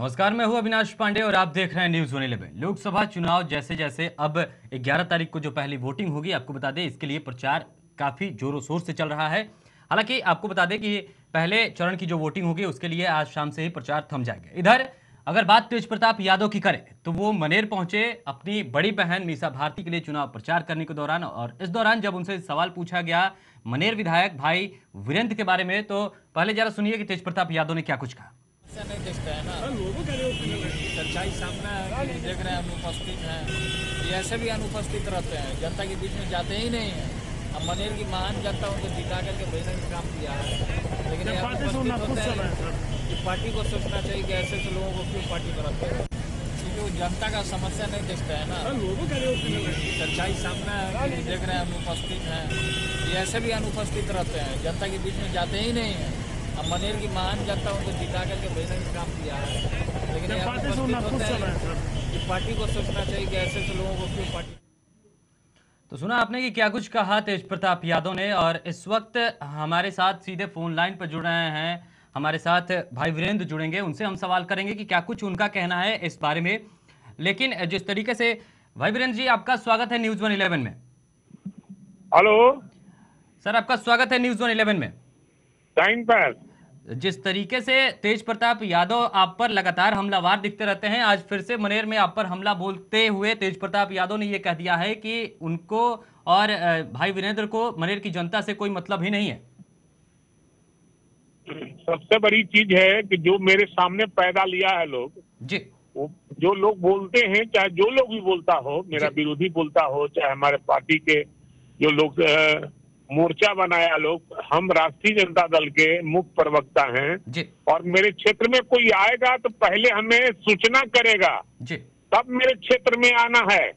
नमस्कार, मैं हूं अविनाश पांडे और आप देख रहे हैं न्यूज़ 11। लोकसभा चुनाव जैसे जैसे अब 11 तारीख को जो पहली वोटिंग होगी, आपको बता दें इसके लिए प्रचार काफ़ी जोरों शोर से चल रहा है। हालांकि आपको बता दें कि पहले चरण की जो वोटिंग होगी उसके लिए आज शाम से ही प्रचार थम जाएगा। इधर अगर बात तेज प्रताप यादव की करें तो वो मनेर पहुंचे अपनी बड़ी बहन मीसा भारती के लिए चुनाव प्रचार करने के दौरान, और इस दौरान जब उनसे सवाल पूछा गया मनेर विधायक भाई वीरेंद्र के बारे में, तो पहले जरा सुनिए कि तेज प्रताप यादव ने क्या कुछ कहा। ऐसा नहीं दिखता है ना, सच्चाई सामने है, देख रहे हैं अनुपस्थित हैं, ये ऐसे भी अनुपस्थित रहते हैं, जनता के बीच में जाते ही नहीं है। अब मनेर की महान जनता उनको जिता करके भेजने का काम किया है, लेकिन ये अनुपस्थित होते हैं कि पार्टी को सोचना चाहिए कि ऐसे ऐसे लोगों को क्यों पार्टी बनाते हैं, क्योंकि वो जनता का समस्या नहीं दिखता है ना, सच्चाई सामने है, देख रहे हैं अनुपस्थित हैं, ये ऐसे भी अनुपस्थित रहते हैं, जनता के बीच में जाते ही नहीं है। अब मनेर की महान जनता उनको जिता करके भेजने का काम किया है, लेकिन ये अनुपस्थित होते हैं कि पार्टी को सोचना चाहिए कि ऐसे ऐसे लोगों को क्यों पार्टी। तो सुना आपने कि क्या कुछ कहा तेज प्रताप यादव ने, और इस वक्त हमारे साथ सीधे फोन लाइन पर जुड़ रहे हैं, हमारे साथ भाई वीरेंद्र जुड़ेंगे, उनसे हम सवाल करेंगे कि क्या कुछ उनका कहना है इस बारे में। लेकिन जिस तरीके से भाई वीरेंद्र जी, आपका स्वागत है न्यूज़ 11 में। हेलो सर, आपका स्वागत है न्यूज़ 11 में। टाइम पर जिस तरीके से तेज प्रताप यादव आप पर लगातार हमलावर दिखते रहते हैं, आज फिर से मनेर में आप पर हमला बोलते हुए तेज प्रताप यादव ने यह कह दिया है कि उनको और भाई वीरेंद्र को मनेर की जनता से कोई मतलब ही नहीं है। सबसे बड़ी चीज है कि जो मेरे सामने पैदा लिया है लोग जी, वो जो लोग बोलते हैं, चाहे जो लोग भी बोलता हो, मेरा विरोधी बोलता हो, चाहे हमारे पार्टी के जो लोग मोर्चा बनाया लोग, हम राष्ट्रीय जनता दल के मुख्य प्रवक्ता हैं जी, और मेरे क्षेत्र में कोई आएगा तो पहले हमें सूचना करेगा, जी, तब मेरे क्षेत्र में आना है,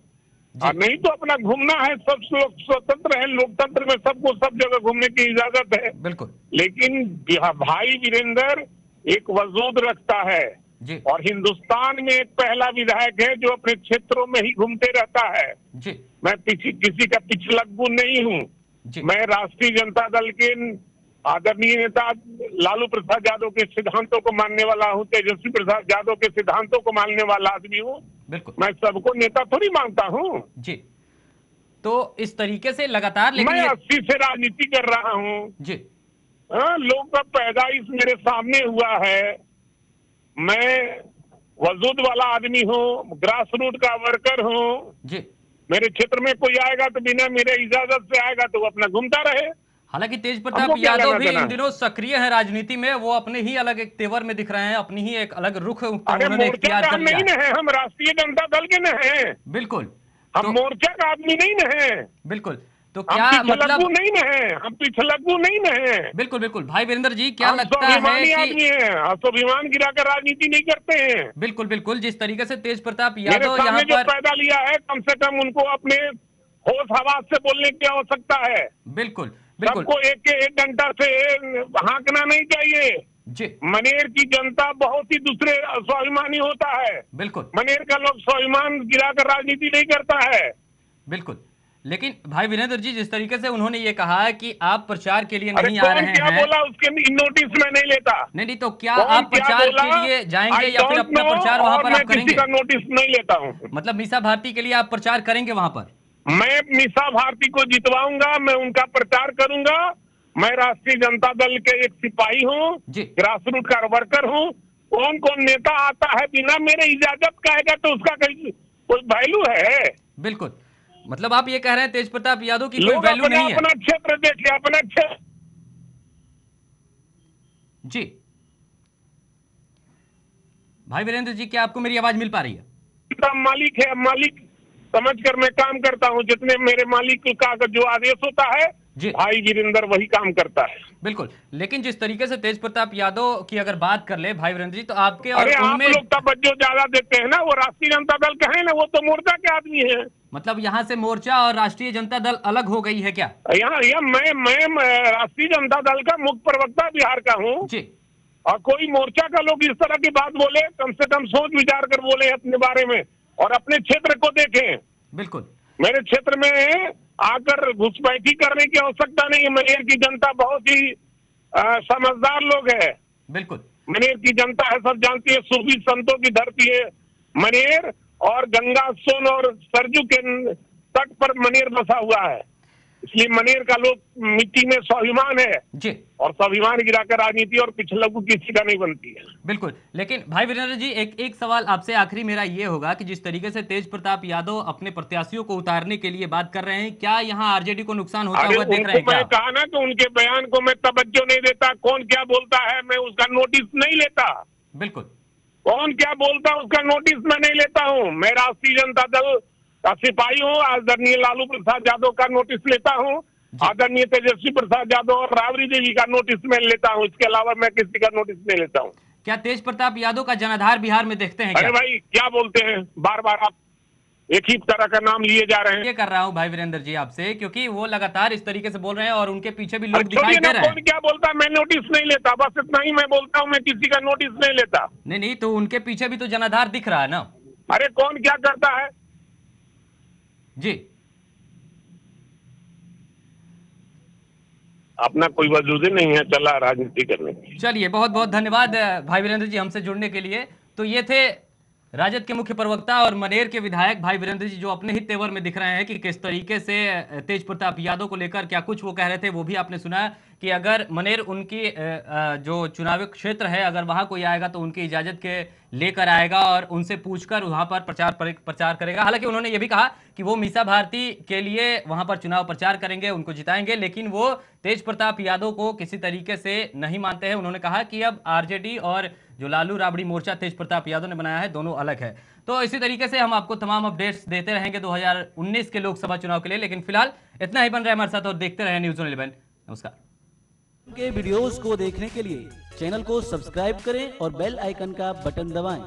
और नहीं तो अपना घूमना है। सब लोग स्वतंत्र है, लोकतंत्र में सबको सब जगह घूमने की इजाजत है। बिल्कुल। लेकिन भाई वीरेंद्र एक वजूद रखता है जी, और हिंदुस्तान में एक पहला विधायक है जो अपने क्षेत्रों में ही घूमते रहता है। जी, मैं किसी का पिछलग्गू नहीं हूँ। जी, मैं राष्ट्रीय जनता दल के आदरणीय नेता लालू प्रसाद यादव के सिद्धांतों को मानने वाला हूँ, तेजस्वी प्रसाद यादव के सिद्धांतों को मानने वाला आदमी हूँ। बिल्कुल। मैं सबको नेता थोड़ी मानता हूँ जी, तो इस तरीके से लगातार, लेकिन मैं 80 से राजनीति कर रहा हूँ। जी, लोग का पैदाइश मेरे सामने हुआ है। मैं वजूद वाला आदमी हूँ, ग्रास रूट का वर्कर हूँ। जी। मेरे क्षेत्र में कोई आएगा तो बिना मेरे इजाजत से आएगा तो वो अपना घूमता रहे। हालांकि तेज प्रताप क्या यादव लेना भी देना इन है? दिनों सक्रिय है राजनीति में, वो अपने ही अलग एक तेवर में दिख रहे हैं, अपनी ही एक अलग रुख अरे उन्होंने मोर्चा इख्तियार का कर हम लिया नहीं है। न है, हम राष्ट्रीय जनता दल के न हैं। बिल्कुल। हम तो मोर्चा का आदमी नहीं न है। बिल्कुल, तो हम क्या पिछलग्गू मतलब, नहीं न है, हम पिछलग्गू नहीं न है। बिल्कुल बिल्कुल भाई वीरेंद्र जी, क्या हम लगता है स्वाभिमानी कि आदमी हैं, हम स्वाभिमान गिराकर राजनीति नहीं करते हैं। बिल्कुल बिल्कुल जिस तरीके से तेज प्रताप मेरे यादव यहाँ सामने जो पर, पैदा लिया है, कम से कम उनको अपने होश हवास से बोलने की आवश्यकता है। बिल्कुल बिल्कुल सबको एक घंटा से हाँकना नहीं चाहिए। जी, मनेर की जनता बहुत ही दूसरे स्वाभिमानी होता है। बिल्कुल मनेर का लोग स्वाभिमान गिराकर राजनीति नहीं करता है। बिल्कुल। लेकिन भाई वीरेंद्र जी, जिस तरीके से उन्होंने ये कहा है कि आप प्रचार के लिए अरे नहीं आ कौन रहे क्या हैं, बोला उसके नोटिस में नहीं लेता। नहीं तो क्या कौन आप क्या प्रचार बोला, के लिए जाएंगे I या फिर don't अपना know, प्रचार वहां और पर मैं आप किसी करेंगे? का नोटिस नहीं लेता हूँ। मतलब मीसा भारती के लिए आप प्रचार करेंगे वहां पर? मैं मीसा भारती को जितवाऊंगा, मैं उनका प्रचार करूंगा। मैं राष्ट्रीय जनता दल के एक सिपाही हूँ, जी, ग्रास रूट का वर्कर हूँ। कौन कौन नेता आता है बिना मेरे इजाजत का आएगा तो उसका कोई वैल्यू है? बिल्कुल। मतलब आप ये कह रहे हैं तेज प्रताप यादव की कोई लोग वैल्यू अपना नहीं है? अपना क्षेत्र देखिए, अपना क्षेत्र। जी भाई वीरेंद्र जी, क्या आपको मेरी आवाज मिल पा रही है? मालिक है, मालिक समझकर मैं काम करता हूँ। जितने मेरे मालिक का जो आदेश होता है, जी, भाई वीरेंद्र वही काम करता है। बिल्कुल। लेकिन जिस तरीके से तेज प्रताप यादव की अगर बात कर ले भाई वीरेंद्र जी, तो आपके और अरे आप उनमें लोग तवज्जो ज्यादा देते हैं ना, वो राष्ट्रीय जनता दल के हैं ना, वो तो मोर्चा के आदमी है। मतलब यहाँ से मोर्चा और राष्ट्रीय जनता दल अलग हो गई है क्या? यहाँ मैं राष्ट्रीय जनता दल का मुख्य प्रवक्ता बिहार का हूँ। जी, और कोई मोर्चा का लोग इस तरह की बात बोले, कम से कम सोच विचार कर बोले अपने बारे में और अपने क्षेत्र को देखें। बिल्कुल। मेरे क्षेत्र में आकर घुसपैठी करने की आवश्यकता नहीं है। मनेर की जनता बहुत ही समझदार लोग है। बिल्कुल। मनेर की जनता है, सब जानती है, सूफी संतों की धरती है मनेर, और गंगा, सोन और सरजू के तट पर मनेर बसा हुआ है। इसलिए मनेर का लोग मिट्टी में स्वाभिमान है जी, और स्वाभिमान गिराकर राजनीति और पिछलग्गू किसी का नहीं बनती है। बिल्कुल। लेकिन भाई वीरेंद्र जी, एक सवाल आपसे आखिरी मेरा ये होगा कि जिस तरीके से तेज प्रताप यादव अपने प्रत्याशियों को उतारने के लिए बात कर रहे हैं, क्या यहाँ आरजेडी को नुकसान होता हुआ देख रहे हैं क्या? मैं कहा ना कि उनके बयान को मैं तवज्जो नहीं देता, कौन क्या बोलता है मैं उसका नोटिस नहीं लेता। बिल्कुल, कौन क्या बोलता है उसका नोटिस मैं नहीं लेता हूँ। मैं राष्ट्रीय जनता दल का सिपाही हूँ, आदरणीय लालू प्रसाद यादव का नोटिस लेता हूँ, आदरणीय तेजस्वी प्रसाद यादव और राबड़ी देवी का नोटिस मैं लेता हूँ, इसके अलावा मैं किसी का नोटिस नहीं लेता हूँ। क्या तेज प्रताप यादव का जनाधार बिहार में देखते हैं? अरे भाई क्या बोलते हैं, बार बार आप एक ही तरह का नाम लिए जा रहे हैं। ये कर रहा हूँ भाई वीरेंद्र जी आपसे, क्योंकि वो लगातार इस तरीके से बोल रहे हैं और उनके पीछे भी लोग दिखाई दे रहे हैं। कौन क्या बोलता है मैं नोटिस नहीं लेता, बस इतना ही मैं बोलता हूँ, मैं किसी का नोटिस नहीं लेता। नहीं, तो उनके पीछे भी तो जनाधार दिख रहा है ना। अरे कौन क्या करता है जी, अपना कोई वजूद ही नहीं है, चला राजनीति करने की। चलिए, बहुत बहुत धन्यवाद भाई वीरेंद्र जी हमसे जुड़ने के लिए। तो ये थे राजद के मुख्य प्रवक्ता और मनेर के विधायक भाई वीरेंद्र जी, जो अपने ही तेवर में दिख रहे हैं कि किस तरीके से तेज प्रताप यादव को लेकर क्या कुछ वो कह रहे थे, वो भी आपने सुना कि अगर मनेर उनकी जो चुनावी क्षेत्र है, अगर वहां कोई आएगा तो उनकी इजाजत के लेकर आएगा और उनसे पूछकर वहां पर प्रचार करेगा। हालांकि उन्होंने ये भी कहा कि वो मीसा भारती के लिए वहां पर चुनाव प्रचार करेंगे, उनको जिताएंगे, लेकिन वो तेज प्रताप यादव को किसी तरीके से नहीं मानते हैं। उन्होंने कहा कि अब आरजेडी और जो लालू राबड़ी मोर्चा तेज प्रताप यादव ने बनाया है, दोनों अलग है। तो इसी तरीके से हम आपको तमाम अपडेट्स देते रहेंगे 2019 के लोकसभा चुनाव के लिए। लेकिन फिलहाल इतना ही बन रहा है हमारे साथ और देखते रहे न्यूज़ 11। नमस्कार। के वीडियोस को देखने के लिए चैनल को सब्सक्राइब करें और बेल आइकन का बटन दबाएं।